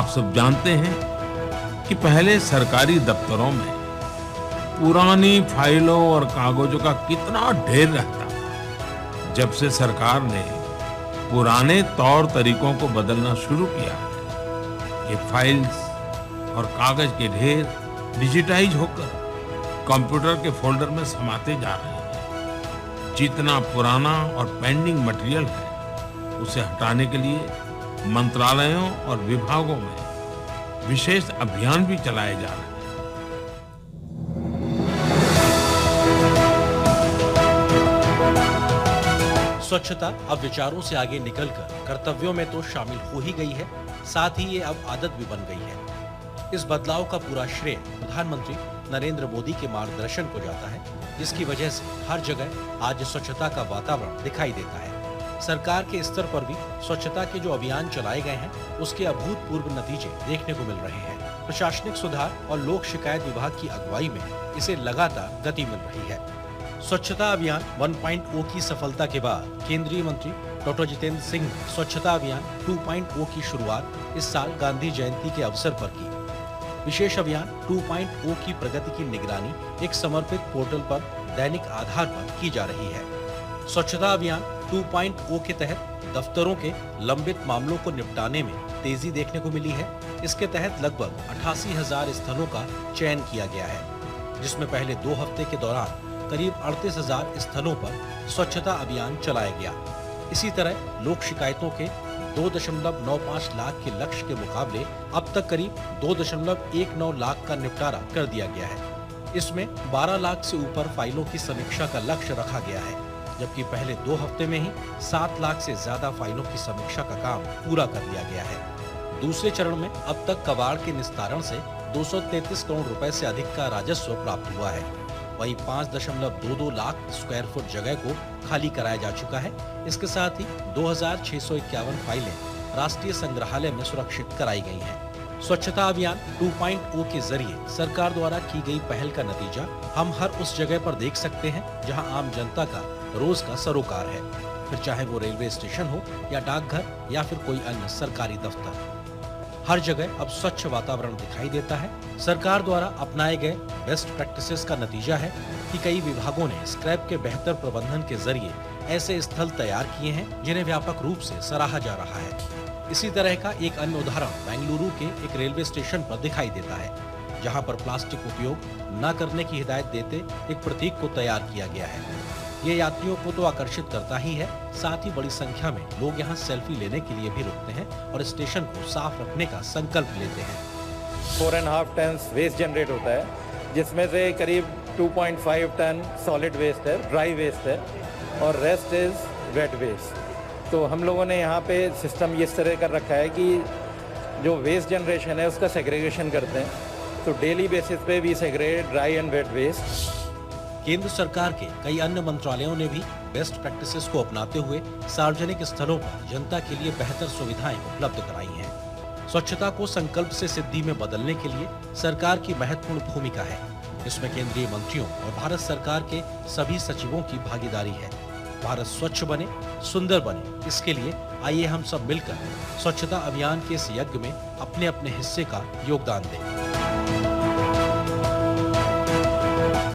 आप सब जानते हैं कि पहले सरकारी दफ्तरों में पुरानी फाइलों और कागजों का कितना ढेर रहता था। जब से सरकार ने पुराने तौर तरीकों को बदलना शुरू किया है, ये फाइल्स और कागज के ढेर डिजिटाइज होकर कंप्यूटर के फोल्डर में समाते जा रहे हैं। जितना पुराना और पेंडिंग मटेरियल है, उसे हटाने के लिए मंत्रालयों और विभागों में विशेष अभियान भी चलाए जा रहे हैं। स्वच्छता अब विचारों से आगे निकलकर कर्तव्यों में तो शामिल हो ही गई है, साथ ही ये अब आदत भी बन गई है। इस बदलाव का पूरा श्रेय प्रधानमंत्री नरेंद्र मोदी के मार्गदर्शन को जाता है, जिसकी वजह से हर जगह आज स्वच्छता का वातावरण दिखाई देता है। सरकार के स्तर पर भी स्वच्छता के जो अभियान चलाए गए हैं, उसके अभूतपूर्व नतीजे देखने को मिल रहे हैं। प्रशासनिक सुधार और लोक शिकायत विभाग की अगुवाई में इसे लगातार गति मिल रही है। स्वच्छता अभियान 1.0 की सफलता के बाद केंद्रीय मंत्री डॉक्टर जितेंद्र सिंह ने स्वच्छता अभियान 2.0 की शुरुआत इस साल गांधी जयंती के अवसर पर की। विशेष अभियान 2.0 की प्रगति की निगरानी एक समर्पित पोर्टल पर दैनिक आधार पर की जा रही है। स्वच्छता अभियान 2.0 के तहत दफ्तरों के लंबित मामलों को निपटाने में तेजी देखने को मिली है। इसके तहत लगभग 88,000 स्थलों का चयन किया गया है, जिसमें पहले 2 हफ्ते के दौरान करीब 38,000 स्थलों पर स्वच्छता अभियान चलाया गया। इसी तरह लोक शिकायतों के 2.95 लाख के लक्ष्य के मुकाबले अब तक करीब 2.19 लाख का निपटारा कर दिया गया है। इसमें 12 लाख से ऊपर फाइलों की समीक्षा का लक्ष्य रखा गया है, जबकि पहले 2 हफ्ते में ही 7 लाख से ज्यादा फाइलों की समीक्षा का काम पूरा कर लिया गया है। दूसरे चरण में अब तक कबाड़ के निस्तारण से 233 करोड़ रुपए से अधिक का राजस्व प्राप्त हुआ है। वहीं 5.22 लाख स्क्वायर फुट जगह को खाली कराया जा चुका है। इसके साथ ही 2,651 फाइलें राष्ट्रीय संग्रहालय में सुरक्षित कराई गई हैं। स्वच्छता अभियान 2.0 के जरिए सरकार द्वारा की गई पहल का नतीजा हम हर उस जगह पर देख सकते हैं जहां आम जनता का रोज का सरोकार है, फिर चाहे वो रेलवे स्टेशन हो या डाकघर या फिर कोई अन्य सरकारी दफ्तर। हर जगह अब स्वच्छ वातावरण दिखाई देता है। सरकार द्वारा अपनाए गए बेस्ट प्रैक्टिसेस का नतीजा है कि कई विभागों ने स्क्रैप के बेहतर प्रबंधन के जरिए ऐसे स्थल तैयार किए हैं जिन्हें व्यापक रूप से सराहा जा रहा है। इसी तरह का एक अन्य उदाहरण बेंगलुरु के एक रेलवे स्टेशन पर दिखाई देता है, जहां पर प्लास्टिक उपयोग न करने की हिदायत देते एक प्रतीक को तैयार किया गया है। ये यात्रियों को तो आकर्षित करता ही है, साथ ही बड़ी संख्या में लोग यहाँ सेल्फी लेने के लिए भी रुकते हैं और स्टेशन को साफ रखने का संकल्प लेते हैं। 4.5 टन वेस्ट जनरेट होता है, जिसमें से करीब 2.5 टन सॉलिड वेस्ट है, ड्राई वेस्ट है, और रेस्ट इज वेट वेस्ट। तो हम लोगों ने यहाँ पे सिस्टम इस तरह कर रखा है कि जो वेस्ट जनरेशन है उसका सेग्रीगेशन करते हैं। तो डेली बेसिस पे भी segregate dry and wet waste. केंद्र सरकार के कई अन्य मंत्रालयों ने भी बेस्ट प्रैक्टिसेस को अपनाते हुए सार्वजनिक स्थलों पर जनता के लिए बेहतर सुविधाएं उपलब्ध कराई हैं। स्वच्छता को संकल्प से सिद्धि में बदलने के लिए सरकार की महत्वपूर्ण भूमिका है। इसमें केंद्रीय मंत्रियों और भारत सरकार के सभी सचिवों की भागीदारी है। भारत स्वच्छ बने, सुंदर बने, इसके लिए आइए हम सब मिलकर स्वच्छता अभियान के इस यज्ञ में अपने अपने हिस्से का योगदान दें।